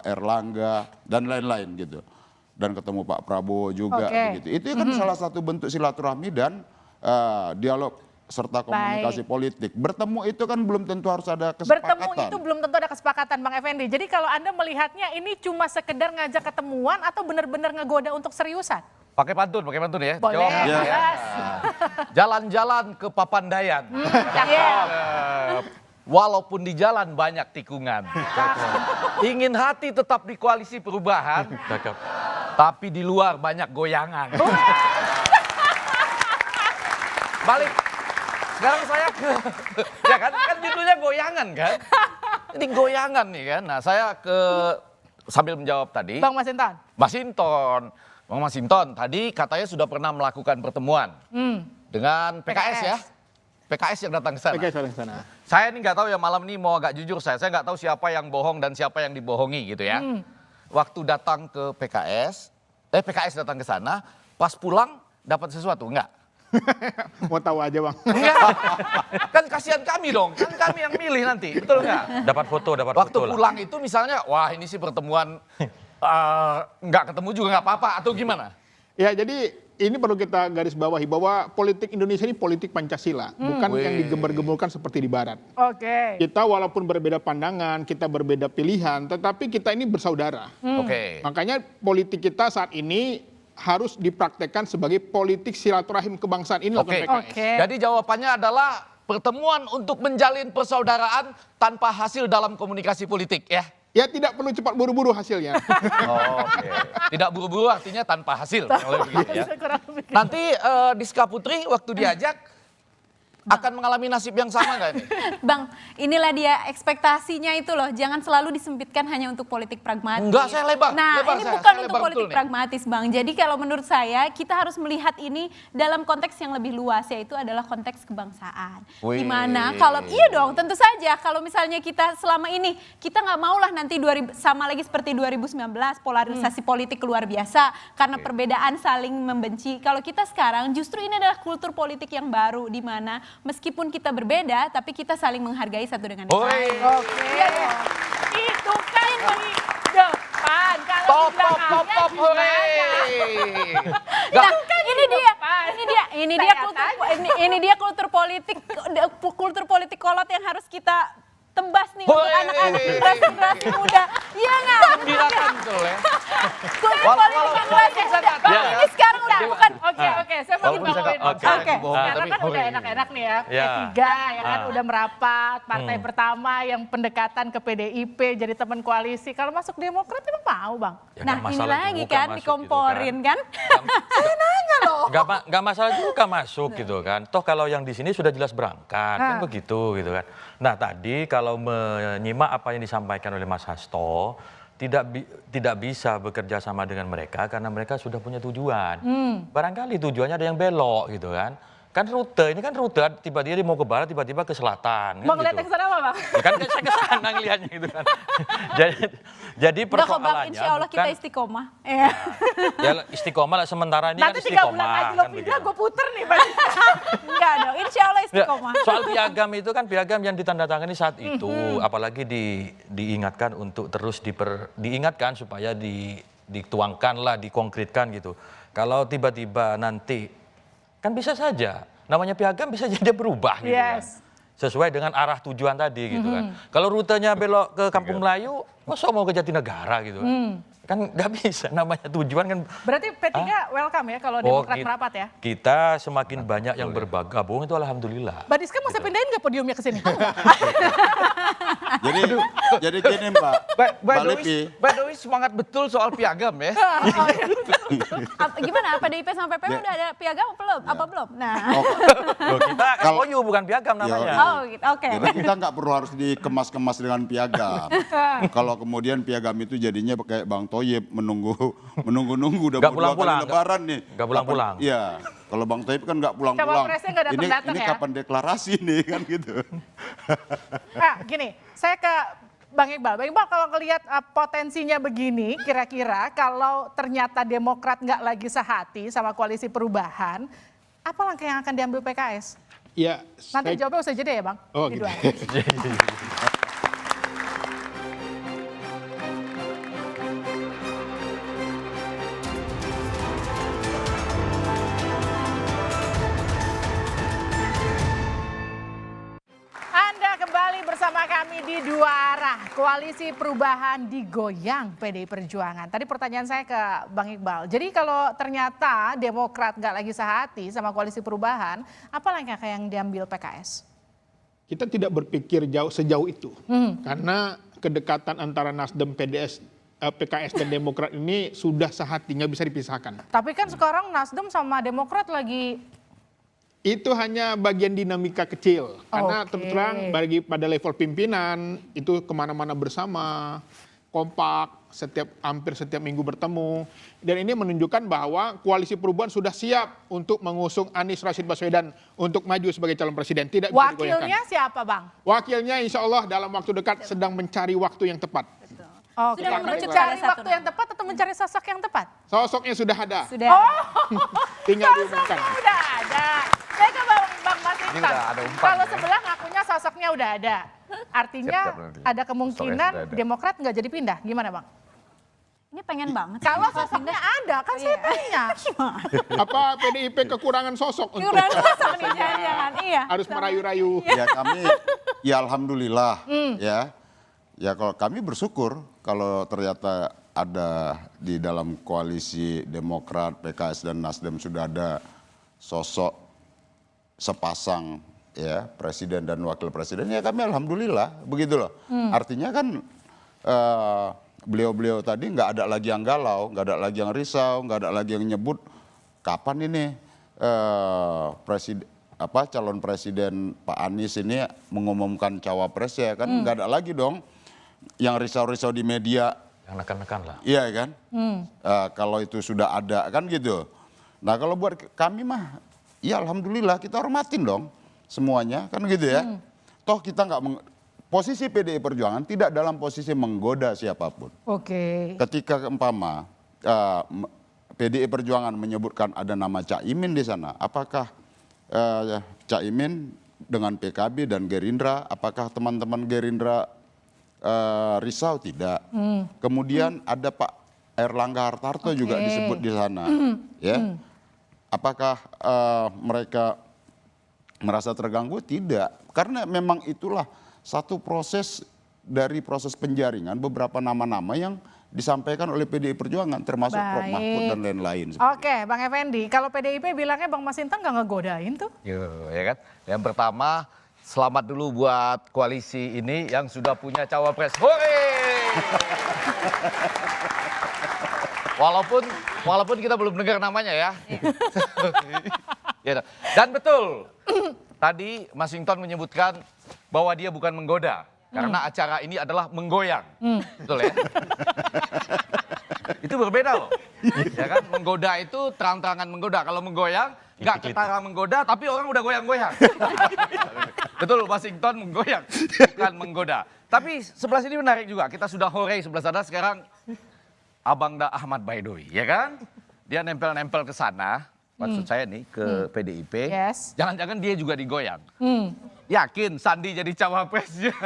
Erlangga dan lain-lain gitu. Dan ketemu Pak Prabowo juga begitu. Itu kan salah satu bentuk silaturahmi dan dialog serta komunikasi politik. Bertemu itu kan belum tentu harus ada kesepakatan. Bertemu itu belum tentu ada kesepakatan, Bang Effendi. Jadi kalau Anda melihatnya ini cuma sekedar ngajak ketemuan atau benar-benar ngegoda untuk seriusan? Pakai pantun ya. Boleh. Jawab. Jelas. Jalan-jalan ke Papandayan. Walaupun di jalan banyak tikungan. Ingin hati tetap di koalisi perubahan. Tapi di luar banyak goyangan. Balik. Sekarang saya ke, ya kan judulnya goyangan kan. Ini goyangan nih kan. Nah saya sambil menjawab tadi. Bang Masinton. Bang Masinton tadi katanya sudah pernah melakukan pertemuan dengan PKS ya. PKS yang datang ke sana. PKS datang ke sana. Saya ini nggak tahu ya malam ini mau agak jujur saya nggak tahu siapa yang bohong dan siapa yang dibohongi gitu ya. Waktu datang ke PKS datang ke sana, pas pulang dapat sesuatu enggak? Mau tahu aja, Bang. Enggak. Kan kasihan kami dong, kan kami yang milih nanti, betul enggak? Dapat foto Waktu lah. pulang itu misalnya, wah ini sih pertemuan nggak ketemu juga nggak apa-apa atau gimana? Ya, jadi ini perlu kita garis bawahi bahwa politik Indonesia ini politik Pancasila, bukan yang digembar-gemburkan seperti di Barat. Oke. Kita walaupun berbeda pandangan, kita berbeda pilihan, tetapi kita ini bersaudara. Oke. Makanya politik kita saat ini harus dipraktekkan sebagai politik silaturahim kebangsaan ini Oke. PKS. Jadi jawabannya adalah pertemuan untuk menjalin persaudaraan tanpa hasil dalam komunikasi politik ya. Ya tidak perlu cepat buru-buru hasilnya. Oke. Tidak buru-buru artinya tanpa hasil. Kalau begitu ya. Kurang lebih. Nanti Diska Putri waktu diajak akan mengalami nasib yang sama nggak ini? Bang, inilah dia ekspektasinya itu loh. Jangan selalu disempitkan hanya untuk politik pragmatis. Enggak, saya lebar. Nah, lebar ini saya. bukan Saya untuk lebar politik betul nih. pragmatis, Bang. Jadi kalau menurut saya, kita harus melihat ini dalam konteks yang lebih luas, yaitu adalah konteks kebangsaan. Wih. Dimana kalau, iya dong, tentu saja kalau misalnya kita selama ini, kita nggak maulah nanti sama lagi seperti 2019, polarisasi politik luar biasa, karena perbedaan saling membenci. Kalau kita sekarang, justru ini adalah kultur politik yang baru, di mana meskipun kita berbeda, tapi kita saling menghargai satu dengan yang lain. Oke. Itu kan di depan. Kalau di belakangnya hore. Nah, ini dia kultur politik kolot yang harus kita tebas nih untuk anak-anak generasi muda. Iya nggak? Gembirakan betul ya. Kultur politik generasi muda. Bang, ini sekarang udah bukan. Oke, saya mau ngomongin. Oke. Sekarang kan udah enak-enak nih ya. P3 ya kan udah merapat, partai pertama yang pendekatan ke PDIP jadi teman koalisi. Kalau masuk Demokrat emang mau, Bang? Ya, Nah, nggak ini masalah lagi juga kan masuk dikomporin gitu kan? Saya nanya loh. Nggak masalah juga masuk gitu kan. Toh kalau yang di sini sudah jelas berangkat kan begitu gitu kan. Nah tadi kalau menyimak apa yang disampaikan oleh Mas Hasto, tidak bisa bekerja sama dengan mereka karena mereka sudah punya tujuan. Barangkali tujuannya ada yang belok gitu kan. Kan rute, ini kan rute tiba-tiba dia mau ke barat, tiba-tiba ke selatan. Mau Kan ngeliat gitu. ke sana apa, Bang? Ya kan saya ke sana ngelihatnya gitu kan. Jadi Udah kok Bang, persoalannya insya Allah kita bukan- istiqomah. Ya istiqomah lah sementara ini Nanti kan 3 bulan istiqomah. lagi lo kan pindah, begitu. gue puter nih, Bang. Enggak dong, insya Allah Ya, istiqomah. soal piagam itu kan piagam yang ditandatangani saat itu, apalagi diingatkan untuk terus diingatkan supaya dituangkan lah, dikonkretkan gitu. Kalau tiba-tiba nanti kan bisa saja, namanya piagam bisa jadi berubah gitu kan. Sesuai dengan arah tujuan tadi gitu kan. Kalau rutenya belok ke Kampung Melayu, masa mau ke Jatinegara gitu kan. Kan nggak bisa, namanya tujuan kan. Berarti P3 welcome ya kalau Demokrat merapat ya? Kita semakin banyak yang bergabung itu alhamdulillah. Mbak Diska mau saya pindahin nggak podiumnya ke sini? Jadi gini Mbak, Mbak Dewi semangat betul soal piagam ya. Gimana, PDIP sama PPW udah ada piagam apa belum? Nah. Loh, kita MOU bukan piagam namanya. Oh gitu, oke. Jadi kita nggak perlu harus dikemas-kemas dengan piagam. Kalau kemudian piagam itu jadinya kayak Bang Toyib menunggu udah Nggak mau 2 kali pulang-pulang, lebaran nih. nggak pulang-pulang. Iya. Kalau Bang Toyib kan nggak pulang-pulang. Cawapresnya nggak datang-datang Ini ya? kapan deklarasi nih kan gitu. Nah, gini, saya ke Bang Iqbal. Bang Iqbal, kalau ngelihat potensinya begini, kira-kira kalau ternyata Demokrat nggak lagi sehati sama koalisi perubahan, apa langkah yang akan diambil PKS? Ya, Nanti jawabnya usai jeda ya Bang? Oh, Di gitu. dua. Anda kembali bersama kami di Dua Arah. Koalisi perubahan digoyang PDI Perjuangan. Tadi pertanyaan saya ke Bang Iqbal. Jadi kalau ternyata Demokrat nggak lagi sehati sama koalisi perubahan, apa langkah yang diambil PKS? Kita tidak berpikir sejauh itu. Karena kedekatan antara Nasdem, PKS dan Demokrat ini sudah sehati, nggak bisa dipisahkan. Tapi kan sekarang Nasdem sama Demokrat lagi... Itu hanya bagian dinamika kecil. Karena terus terang pada level pimpinan itu kemana-mana bersama, kompak, hampir setiap minggu bertemu. Dan ini menunjukkan bahwa koalisi perubahan sudah siap untuk mengusung Anies Rashid Baswedan untuk maju sebagai calon presiden. Tidak bisa digoyahkan. Wakilnya siapa Bang? Wakilnya insya Allah dalam waktu dekat sedang mencari waktu yang tepat. Oke, mencari waktu yang tepat atau mencari sosok yang tepat? Sosoknya sudah ada. Tinggal diumumkan. Sosoknya udah ada. Saya ke Bang Masinton. Kalau sebelah ngakunya sosoknya udah ada. Artinya ada kemungkinan Demokrat nggak jadi pindah. Gimana Bang? Ini pengen banget. Kalau sosoknya ada, kan saya tanya. Apa PDIP kekurangan sosok? Kekurangan sosok nih, jangan-jangan. Iya. Harus merayu-rayu. Ya kami, ya alhamdulillah ya. Ya kalau kami bersyukur kalau ternyata ada di dalam koalisi Demokrat, PKS dan Nasdem sudah ada sosok sepasang ya presiden dan wakil presiden, ya kami alhamdulillah begitu loh. Artinya kan beliau-beliau tadi nggak ada lagi yang galau, nggak ada lagi yang risau, nggak ada lagi yang nyebut kapan ini calon presiden Pak Anies ini mengumumkan cawapres ya kan, nggak ada lagi dong yang risau-risau di media. Yang nekan-nekan lah. Iya kan? Kalau itu sudah ada kan gitu. Nah kalau buat kami mah, ya alhamdulillah kita hormatin dong semuanya kan gitu ya. Toh kita nggak posisi PDI Perjuangan tidak dalam posisi menggoda siapapun. Oke. Ketika umpama PDI Perjuangan menyebutkan ada nama Caimin di sana, apakah Caimin dengan PKB dan Gerindra, apakah teman-teman Gerindra risau? Tidak. Kemudian ada Pak Erlangga Hartarto juga disebut di sana, ya. Apakah mereka merasa terganggu? Tidak, karena memang itulah satu proses dari proses penjaringan beberapa nama-nama yang disampaikan oleh PDI Perjuangan, termasuk Prof Mahfud dan lain-lain. Oke, Bang Effendi, kalau PDIP bilangnya Bang Masinton nggak ngegodain tuh? Ya kan. Yang pertama, selamat dulu buat koalisi ini yang sudah punya cawapres. Hore! Walaupun kita belum dengar namanya ya. Ya. Dan betul, tadi Masinton menyebutkan bahwa dia bukan menggoda. Karena acara ini adalah menggoyang. Betul ya? Itu berbeda loh. Ya kan, menggoda itu terang-terangan menggoda. Kalau menggoyang, nggak ketara menggoda, tapi orang udah goyang-goyang. Betul, Masinton menggoyang, bukan menggoda. Tapi sebelah sini menarik juga, kita sudah hore sebelah sana, sekarang Abang Da Ahmad Baidowi, ya kan? Dia nempel-nempel ke sana, maksud saya nih ke PDIP, Yes. jangan-jangan dia juga digoyang. Yakin Sandi jadi cawapresnya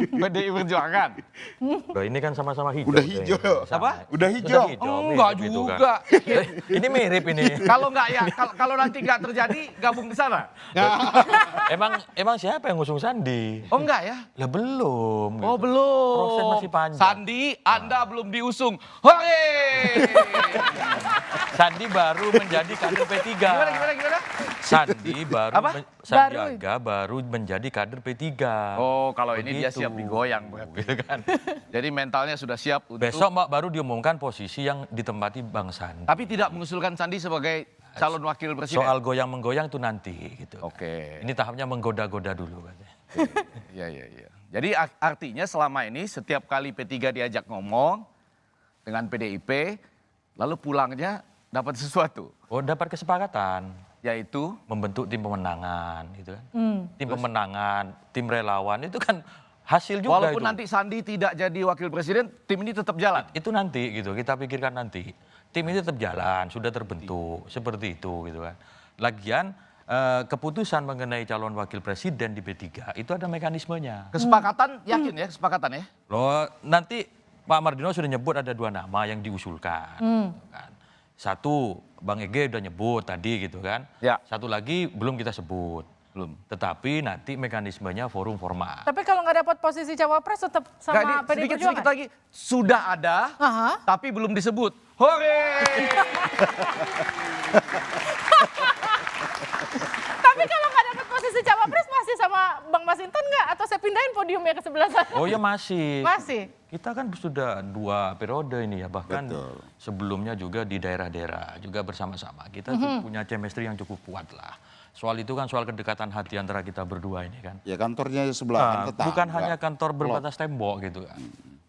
PDI Perjuangan? Loh, ini kan sama-sama hijau. Udah hijau. Apa? Udah hijau. Enggak mirip itu kan. juga. Ini mirip ini. Kalau nggak ya, kalau nanti nggak terjadi, gabung di sana. Emang siapa yang ngusung Sandi? Oh enggak ya? Lah belum. Oh gitu. belum. Proses masih panjang. Sandi, Anda belum diusung. Hore! Sandi baru menjadi kader P3. Gimana? Sandi baru Apa? Sandiaga baru menjadi kader P3. Oh, kalau ini dia Begitu. siap digoyang gitu kan. Jadi mentalnya sudah siap untuk. Besok Mbak baru diumumkan posisi yang ditempati Bang Sandi. Tapi tidak mengusulkan Sandi sebagai calon wakil presiden. Soal goyang-menggoyang itu nanti gitu. Oke. Ini tahapnya menggoda-goda dulu katanya. Iya. Jadi artinya selama ini setiap kali P3 diajak ngomong dengan PDIP, lalu pulangnya dapat sesuatu. Oh, dapat kesepakatan. Yaitu Membentuk tim pemenangan gitu kan. Tim pemenangan, tim relawan itu kan hasil juga walaupun itu. nanti Sandi tidak jadi wakil presiden, tim ini tetap jalan. Itu nanti gitu, kita pikirkan nanti. Tim ini tetap jalan, sudah terbentuk, seperti itu gitu kan. Lagian keputusan mengenai calon wakil presiden di P3 itu ada mekanismenya. Kesepakatan, yakin ya kesepakatan ya? Loh, nanti Pak Mardiono sudah nyebut ada 2 nama yang diusulkan. Kan. Satu, Bang Ege udah nyebut tadi gitu kan. Ya. Satu lagi belum kita sebut. Belum. Tetapi nanti mekanismenya forum formal. Tapi kalau nggak dapat posisi cawapres tetap sama PDI Perjuangan. Sedikit lagi, sudah ada, tapi belum disebut. Hore! Tapi kalau nggak dapat posisi cawapres masih sama Bang Masinton nggak? Atau saya pindahin podiumnya ke sebelah sana? Oh ya masih. Masih. Kita kan sudah 2 periode ini ya, bahkan sebelumnya juga di daerah-daerah juga bersama-sama. Kita punya chemistry yang cukup kuat lah. Soal itu kan soal kedekatan hati antara kita berdua ini kan. Ya kantornya sebelah tetangga. Bukan hanya kantor berbatas tembok gitu kan.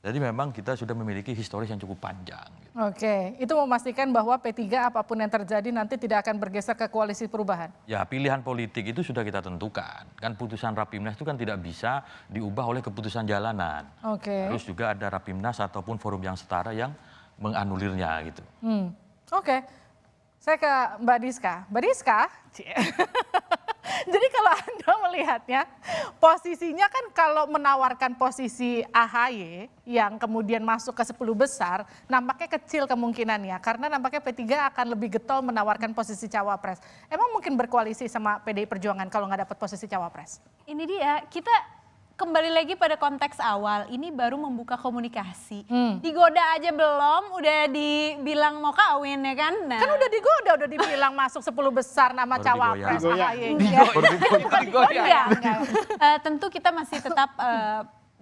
Jadi memang kita sudah memiliki historis yang cukup panjang. Gitu. Oke, itu memastikan bahwa P3 apapun yang terjadi nanti tidak akan bergeser ke koalisi perubahan. Ya pilihan politik itu sudah kita tentukan. Kan putusan Rapimnas itu kan tidak bisa diubah oleh keputusan jalanan. Oke. Terus juga ada Rapimnas ataupun forum yang setara yang menganulirnya gitu. Oke, saya ke Mbak Diska. Mbak Diska, jadi kalau Anda melihatnya, posisinya kan kalau menawarkan posisi AHY yang kemudian masuk ke 10 besar, nampaknya kecil kemungkinannya. Karena nampaknya P3 akan lebih getol menawarkan posisi cawapres. Emang mungkin berkoalisi sama PDI Perjuangan kalau nggak dapat posisi cawapres? Ini dia, kita kembali lagi pada konteks awal, ini baru membuka komunikasi. Digoda aja belum, udah dibilang mau kawin ya kan? Nah. Kan udah digoda, udah dibilang masuk 10 besar nama Baru cawapres AHY. Tentu kita masih tetap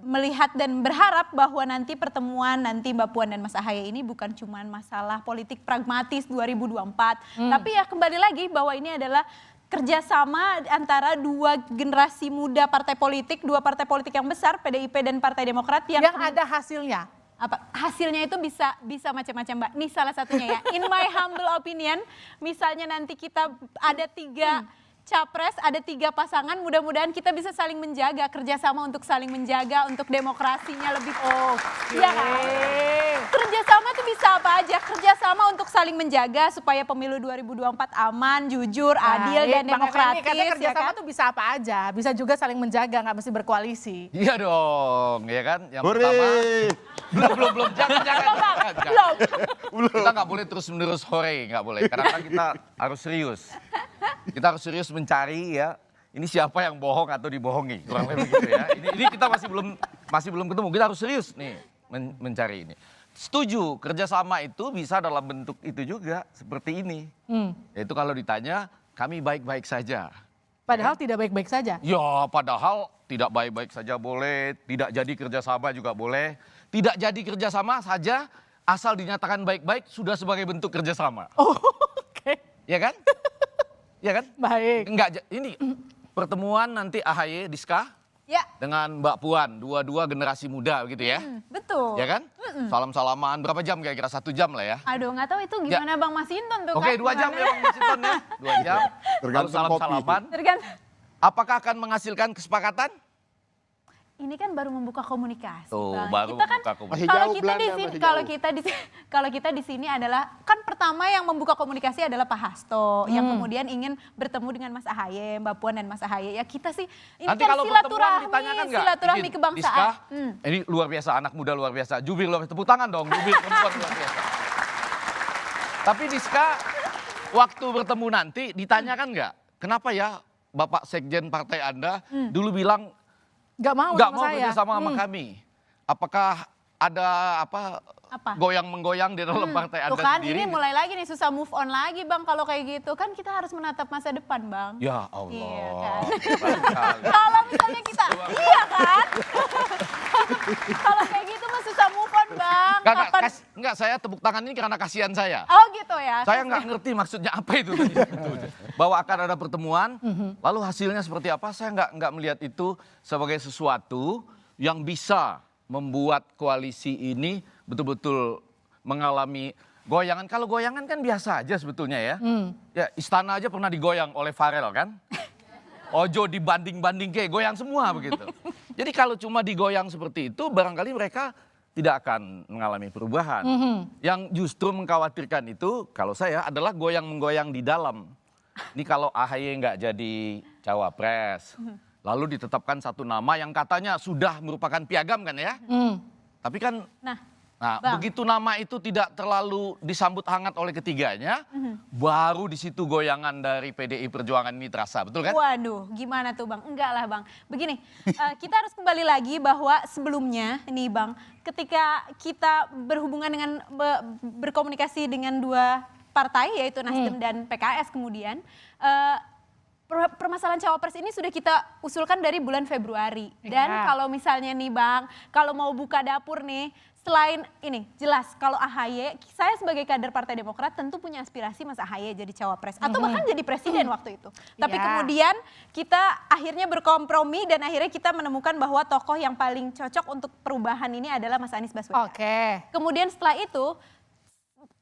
melihat dan berharap bahwa nanti pertemuan nanti Mbak Puan dan Mas Ahaye ini bukan cuma masalah politik pragmatis 2024. Tapi ya kembali lagi bahwa ini adalah kerjasama antara 2 generasi muda partai politik, 2 partai politik yang besar, PDIP dan Partai Demokrat yang ada hasilnya. Apa hasilnya itu bisa macam-macam Mbak. Ini salah satunya ya. In my humble opinion, misalnya nanti kita ada 3 capres, ada 3 pasangan, mudah-mudahan kita bisa saling menjaga, kerjasama untuk saling menjaga, untuk demokrasinya lebih. Ya kan? Kerjasama itu bisa apa aja, kerjasama untuk saling menjaga supaya pemilu 2024 aman, jujur, adil dan demokratis. Karena kerjasama ya kan? tuh bisa apa aja, bisa juga saling menjaga, nggak mesti berkoalisi. Iya dong, ya kan? Yang pertama, belum, jangan. Kita nggak boleh terus-menerus hore, nggak boleh. Karena kan kita harus serius. Kita harus serius mencari ya, ini siapa yang bohong atau dibohongi, kurang lebih begitu ya. Ini kita masih belum ketemu, kita harus serius nih mencari ini. Setuju, kerjasama itu bisa dalam bentuk itu juga, seperti ini. Yaitu kalau ditanya, kami baik-baik saja. Padahal tidak baik-baik saja. Ya, padahal tidak baik-baik saja boleh, tidak jadi kerjasama juga boleh. Tidak jadi kerjasama saja, asal dinyatakan baik-baik sudah sebagai bentuk kerjasama. Oke. Ya kan? Ya kan? Baik. Enggak, ini pertemuan nanti AHY, Diska, ya, dengan Mbak Puan, 2 generasi muda gitu ya. Betul. Ya kan? Salam-salaman, berapa jam kira-kira? 1 jam lah ya. Aduh nggak tahu itu gimana Bang Masinton tuh Oke, kan. 2 jam ya Bang Masinton ya. 2 jam. Lalu Tergantung salam-salaman. Tergantung. Apakah akan menghasilkan kesepakatan? ini kan baru membuka komunikasi. Tuh, Bang. baru Kita kan membuka komunikasi. Masih kalau jauh kita Belanda, di sini masih kalau kita di sini adalah kan pertama yang membuka komunikasi adalah Pak Hasto yang kemudian ingin bertemu dengan Mas Ahaye, Mbak Puan dan Mas Ahaye. Ya kita sih ini Nanti kan kalau pertemuan ditanyakan silaturahmi, nggak? silaturahmi Izin, kebangsaan. Diska, ini luar biasa, anak muda luar biasa. Jubir luar biasa, tepuk tangan dong, jubir perempuan luar biasa. Tapi Diska, waktu bertemu nanti ditanyakan nggak? Kenapa ya Bapak Sekjen partai Anda dulu bilang Nggak mau nggak sama mau saya. kerjasama sama kami? Apakah ada apa goyang-menggoyang di dalam partai Anda Tuh kan sendiri? ini mulai lagi nih susah move on lagi Bang kalau kayak gitu. Kan kita harus menatap masa depan Bang. Ya Allah. Iya kan? Baik sekali. Kalau misalnya kita, iya kan? Kalau kayak gitu mah susah move on Bang. Enggak, saya tepuk tangan ini karena kasihan saya. Oh gitu ya? Saya nggak ngerti maksudnya apa itu tadi. Bahwa akan ada pertemuan, lalu hasilnya seperti apa, saya nggak melihat itu sebagai sesuatu yang bisa membuat koalisi ini betul-betul mengalami goyangan. Kalau goyangan kan biasa aja sebetulnya ya. Ya istana aja pernah digoyang oleh Farel kan. Ojo dibanding-banding kayak goyang semua begitu. Jadi kalau cuma digoyang seperti itu barangkali mereka tidak akan mengalami perubahan. Yang justru mengkhawatirkan itu kalau saya adalah goyang-menggoyang di dalam. Ini kalau AHY nggak jadi cawapres, lalu ditetapkan satu nama yang katanya sudah merupakan piagam kan ya. Tapi kan Nah, begitu nama itu tidak terlalu disambut hangat oleh ketiganya, baru di situ goyangan dari PDI Perjuangan ini terasa, betul kan? Waduh, gimana tuh Bang? Enggak lah Bang. Begini, kita harus kembali lagi bahwa sebelumnya nih Bang, ketika kita berhubungan dengan berkomunikasi dengan dua partai yaitu Nasdem dan PKS kemudian, permasalahan cawapres ini sudah kita usulkan dari bulan Februari. Dan kalau misalnya nih Bang, kalau mau buka dapur nih, selain ini jelas kalau AHY, saya sebagai kader Partai Demokrat tentu punya aspirasi Mas AHY jadi cawapres atau bahkan jadi presiden waktu itu. Tapi kemudian kita akhirnya berkompromi dan akhirnya kita menemukan bahwa tokoh yang paling cocok untuk perubahan ini adalah Mas Anies Baswedan. Kemudian setelah itu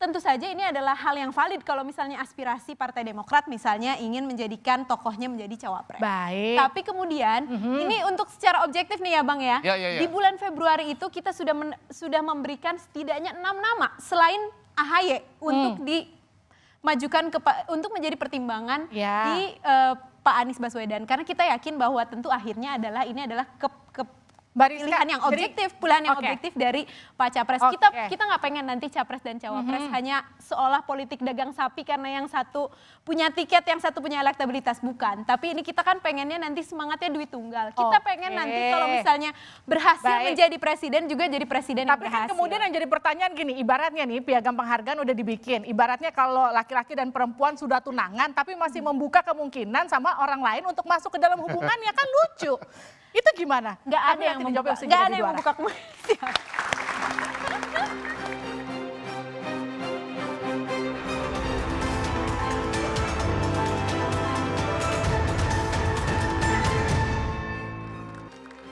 tentu saja ini adalah hal yang valid kalau misalnya aspirasi Partai Demokrat misalnya ingin menjadikan tokohnya menjadi cawapres. Baik. Tapi kemudian ini untuk secara objektif nih ya Bang ya. Di bulan Februari itu kita sudah memberikan setidaknya 6 nama selain AHY untuk dimajukan untuk menjadi pertimbangan di Pak Anies Baswedan. Karena kita yakin bahwa tentu akhirnya adalah ini adalah pilihan yang objektif, objektif dari Pak Capres. Kita nggak pengen nanti Capres dan Cawapres hanya seolah politik dagang sapi karena yang satu punya tiket, yang satu punya elektabilitas, bukan. Tapi ini kita kan pengennya nanti semangatnya duit tunggal. Kita pengen nanti kalau misalnya berhasil menjadi presiden juga jadi presiden yang berhasil. Tapi kan kemudian yang jadi pertanyaan gini, ibaratnya nih piagam penghargaan udah dibikin. Ibaratnya kalau laki-laki dan perempuan sudah tunangan tapi masih membuka kemungkinan sama orang lain untuk masuk ke dalam hubungannya kan lucu. Itu gimana? Nggak ada yang membuka komunikasi.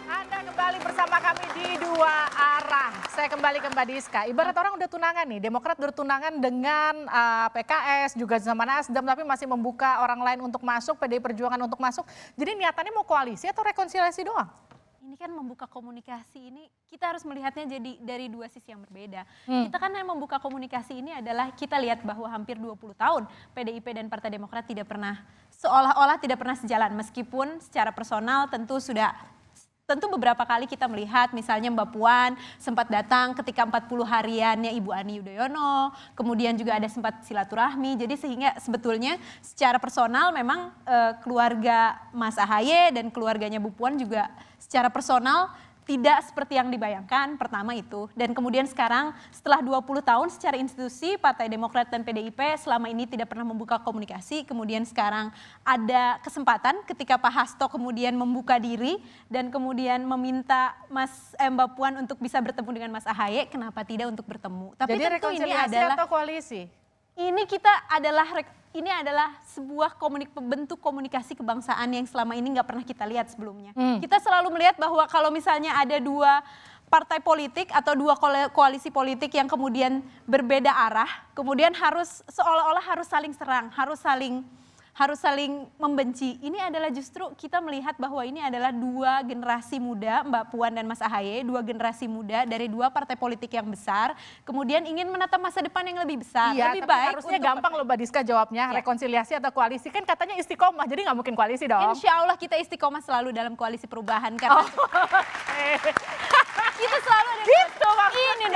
Anda kembali bersama kami di Dua Arah. Saya kembali ke Mbak Diska. Ibarat orang udah tunangan nih, Demokrat bertunangan dengan PKS juga sama Nasdem, tapi masih membuka orang lain untuk masuk, PDI Perjuangan untuk masuk. Jadi niatannya mau koalisi atau rekonsiliasi doang? Ini kan membuka komunikasi ini kita harus melihatnya jadi dari dua sisi yang berbeda. Kita kan yang membuka komunikasi ini adalah kita lihat bahwa hampir 20 tahun PDIP dan Partai Demokrat tidak pernah seolah-olah tidak pernah sejalan meskipun secara personal tentu beberapa kali kita melihat misalnya Mbak Puan sempat datang ketika 40 hariannya Ibu Ani Yudhoyono, kemudian juga ada sempat silaturahmi. Jadi sehingga sebetulnya secara personal memang keluarga Mas AHY dan keluarganya Bu Puan juga secara personal tidak seperti yang dibayangkan, pertama itu. Dan kemudian sekarang setelah 20 tahun secara institusi Partai Demokrat dan PDIP selama ini tidak pernah membuka komunikasi. Kemudian sekarang ada kesempatan ketika Pak Hasto kemudian membuka diri dan kemudian meminta Mbak Puan untuk bisa bertemu dengan Mas AHY, kenapa tidak untuk bertemu. Tapi jadi tentu ini rekonsiliasi adalah atau koalisi? Ini adalah sebuah bentuk komunikasi kebangsaan yang selama ini nggak pernah kita lihat sebelumnya. Kita selalu melihat bahwa kalau misalnya ada dua partai politik atau dua koalisi politik yang kemudian berbeda arah, kemudian harus seolah-olah harus saling serang, harus harus saling membenci. Ini adalah justru kita melihat bahwa ini adalah dua generasi muda, Mbak Puan dan Mas Ahaye, dua generasi muda dari dua partai politik yang besar, kemudian ingin menatap masa depan yang lebih besar. Iya, lebih tapi baik harusnya untuk gampang loh Mbak Diska jawabnya, rekonsiliasi atau koalisi, kan katanya istiqomah, jadi nggak mungkin koalisi dong. Insya Allah kita istiqomah selalu dalam koalisi perubahan karena kita selalu ada gitu maksudnya. Ini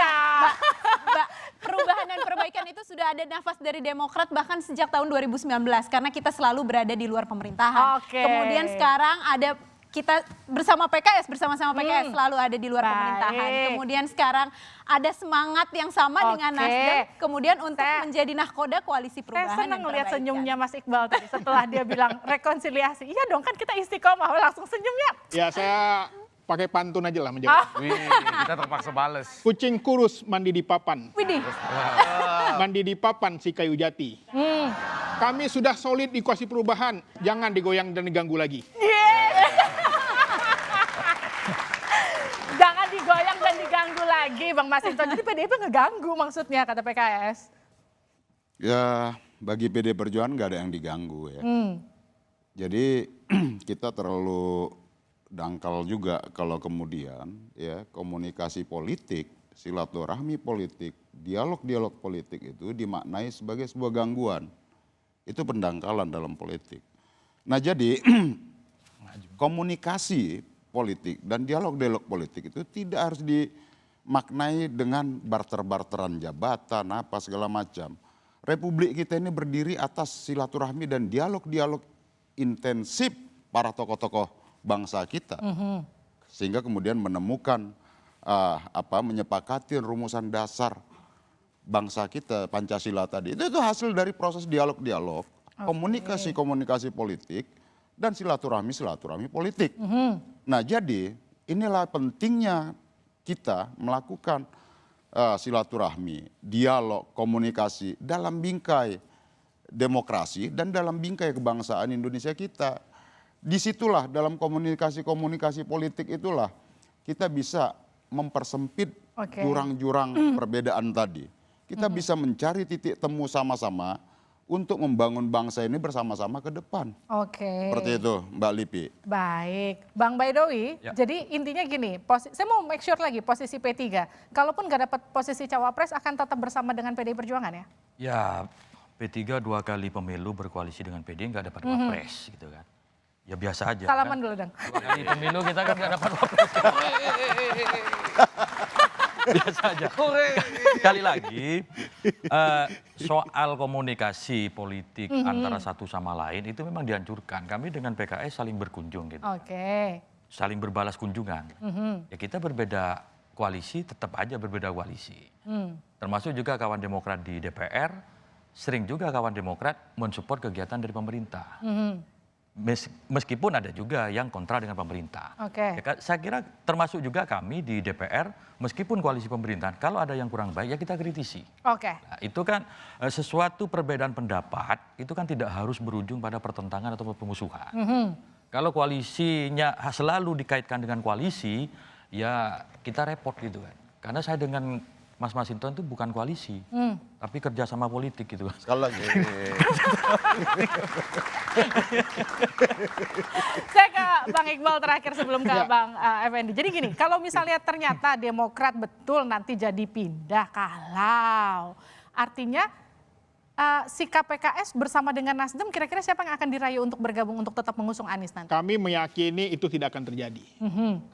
Mbak, perubahan dan perbaikan itu sudah ada nafas dari Demokrat bahkan sejak tahun 2019 karena kita selalu berada di luar pemerintahan. Oke. Kemudian sekarang ada kita bersama PKS, bersama-sama PKS selalu ada di luar pemerintahan. Kemudian sekarang ada semangat yang sama dengan Nasdem, kemudian untuk menjadi nahkoda koalisi perubahan. Saya senang dan ngeliat perbaikan. senyumnya Mas Iqbal tadi setelah dia bilang rekonsiliasi. Iya dong, kan kita istiqomah, langsung senyumnya. Ya saya pakai pantun aja lah menjawab. Wih, kita terpaksa bales. Kucing kurus mandi di papan. Widih. Mandi di papan si kayu jati. Kami sudah solid di koalisi perubahan, jangan digoyang dan diganggu lagi. Jangan digoyang dan diganggu lagi Bang Masinton. Jadi PDIP ngeganggu maksudnya kata PKS. Ya bagi PD Perjuangan nggak ada yang diganggu ya. Jadi kita terlalu dangkal juga kalau kemudian ya komunikasi politik, silaturahmi politik, dialog-dialog politik itu dimaknai sebagai sebuah gangguan. Itu pendangkalan dalam politik. Nah jadi komunikasi politik dan dialog-dialog politik itu tidak harus dimaknai dengan barter-barteran jabatan, apa segala macam. Republik kita ini berdiri atas silaturahmi dan dialog-dialog intensif para tokoh-tokoh bangsa kita, sehingga kemudian menemukan menyepakati rumusan dasar bangsa kita Pancasila tadi. Itu hasil dari proses dialog-dialog, komunikasi politik dan silaturahmi politik. Nah jadi inilah pentingnya kita melakukan silaturahmi, dialog, komunikasi dalam bingkai demokrasi dan dalam bingkai kebangsaan Indonesia kita. Disitulah dalam komunikasi politik itulah kita bisa mempersempit jurang-jurang perbedaan tadi. Kita bisa mencari titik temu sama-sama untuk membangun bangsa ini bersama-sama ke depan. Seperti itu Mbak Lipi. Baik, Bang Baidowi, jadi intinya gini, saya mau make sure lagi posisi P3. Kalaupun nggak dapat posisi cawapres akan tetap bersama dengan PDI Perjuangan ya? Ya, P3 2 kali pemilu berkoalisi dengan PD nggak dapat wapres gitu kan. Ya biasa aja. Salaman kan? dulu dong. 2 kali pemilu kita kan nggak dapat wapres. Biasa aja. Sekali lagi, soal komunikasi politik antara satu sama lain itu memang dihancurkan. Kami dengan PKS saling berkunjung gitu. Saling berbalas kunjungan. Ya kita berbeda koalisi, tetap aja berbeda koalisi. Termasuk juga kawan Demokrat di DPR, sering juga kawan Demokrat mensupport kegiatan dari pemerintah. Meskipun ada juga yang kontra dengan pemerintah. Ya, saya kira termasuk juga kami di DPR, meskipun koalisi pemerintahan, kalau ada yang kurang baik ya kita kritisi. Nah, itu kan sesuatu perbedaan pendapat, itu kan tidak harus berujung pada pertentangan atau permusuhan. Kalau koalisinya selalu dikaitkan dengan koalisi, ya kita repot gitu kan. Karena saya dengan Mas Masinton itu bukan koalisi, tapi kerjasama politik gitu. Sekali lagi. Saya ke Bang Iqbal terakhir sebelum ke Bang Effendi. Jadi gini, kalau misalnya ternyata Demokrat betul nanti jadi pindah, kalau artinya sikap PKS bersama dengan Nasdem, kira-kira siapa yang akan dirayu untuk bergabung untuk tetap mengusung Anies nanti? Kami meyakini itu tidak akan terjadi.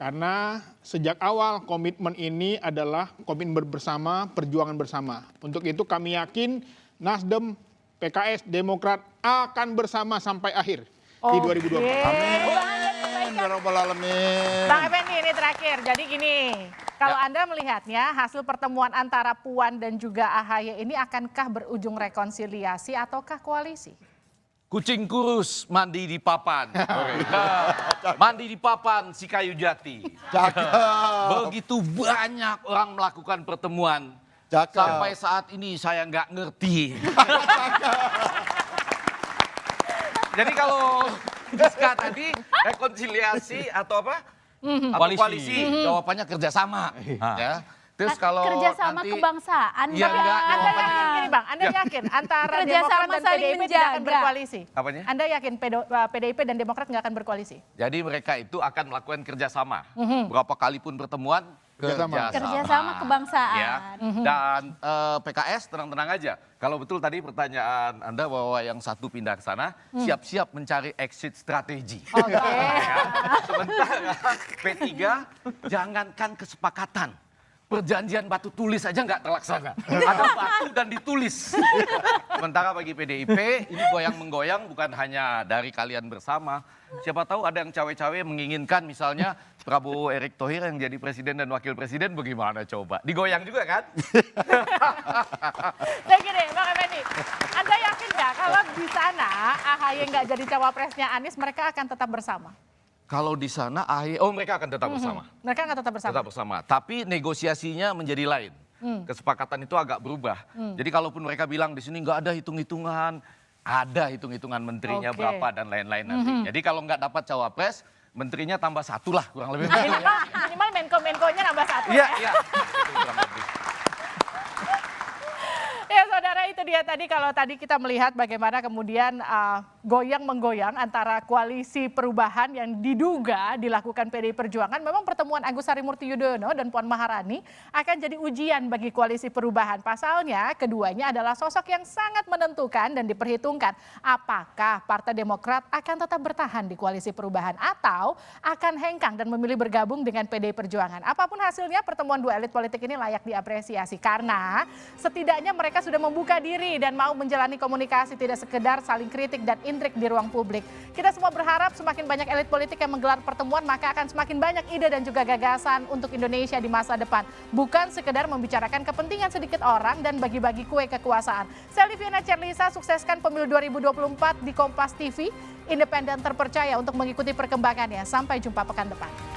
Karena sejak awal komitmen ini adalah komitmen bersama, perjuangan bersama. Untuk itu kami yakin Nasdem, PKS, Demokrat akan bersama sampai akhir di 2024. Amin. Ya Rabbal Alamin. Bang Effendi ini terakhir, jadi gini, kalau Anda melihatnya hasil pertemuan antara Puan dan juga AHY ini akankah berujung rekonsiliasi ataukah koalisi? Kucing kurus mandi di papan. Mandi di papan si kayu jati. Begitu banyak orang melakukan pertemuan. Sampai saat ini saya nggak ngerti. Jadi kalau Diska tadi rekonsiliasi atau apa? Koalisi. Jawabannya kerjasama. Ya. Terus kalau kerjasama nanti kebangsaan, Iya, Bang. enggak, Anda yakin gini Bang, Anda yakin antara Kerjasama Demokrat dan saling PDIP tidak akan menjaga. berkoalisi? Apanya? Anda yakin PDIP dan Demokrat nggak akan berkoalisi? Jadi mereka itu akan melakukan kerjasama. Berapa kali pun pertemuan, Kerjasama kebangsaan. Ya. Dan PKS tenang-tenang aja. Kalau betul tadi pertanyaan Anda bahwa yang satu pindah ke sana, siap-siap mencari exit strategi. Oke. Ya. Sementara P3 jangankan kesepakatan. Perjanjian batu tulis aja nggak terlaksana. Ada batu dan ditulis. Sementara bagi PDIP, ini goyang-menggoyang bukan hanya dari kalian bersama. Siapa tahu ada yang cawe-cawe menginginkan misalnya Prabowo Erick Thohir yang jadi presiden dan wakil presiden, bagaimana coba? Digoyang juga kan? Nah gini, Bang Effendi, Anda yakin nggak kalau di sana AHY nggak jadi cawapresnya Anies, mereka akan tetap bersama? Kalau di sana mereka akan tetap bersama. Mereka akan tetap bersama? Tetap bersama, tapi negosiasinya menjadi lain. Kesepakatan itu agak berubah. Jadi kalaupun mereka bilang di sini nggak ada hitung-hitungan, ada hitung-hitungan menterinya berapa dan lain-lain nanti. Jadi kalau nggak dapat cawapres, menterinya tambah satu lah kurang lebih. Minimal Menko-Menkonya nambah satu. Iya, iya. Itu kurang lebih. Ya saudara, itu dia tadi kalau tadi kita melihat bagaimana kemudian goyang-menggoyang antara koalisi perubahan yang diduga dilakukan PDI Perjuangan. Memang pertemuan Agus Harimurti Yudhoyono dan Puan Maharani akan jadi ujian bagi koalisi perubahan. Pasalnya keduanya adalah sosok yang sangat menentukan dan diperhitungkan apakah Partai Demokrat akan tetap bertahan di koalisi perubahan atau akan hengkang dan memilih bergabung dengan PDI Perjuangan. Apapun hasilnya, pertemuan dua elit politik ini layak diapresiasi karena setidaknya mereka sudah membuka diri dan mau menjalani komunikasi, tidak sekedar saling kritik dan intrik di ruang publik. Kita semua berharap semakin banyak elit politik yang menggelar pertemuan, maka akan semakin banyak ide dan juga gagasan untuk Indonesia di masa depan. Bukan sekedar membicarakan kepentingan sedikit orang dan bagi-bagi kue kekuasaan. Saya Liviana Cerlisa, sukseskan pemilu 2024 di Kompas TV, independen terpercaya untuk mengikuti perkembangannya. Sampai jumpa pekan depan.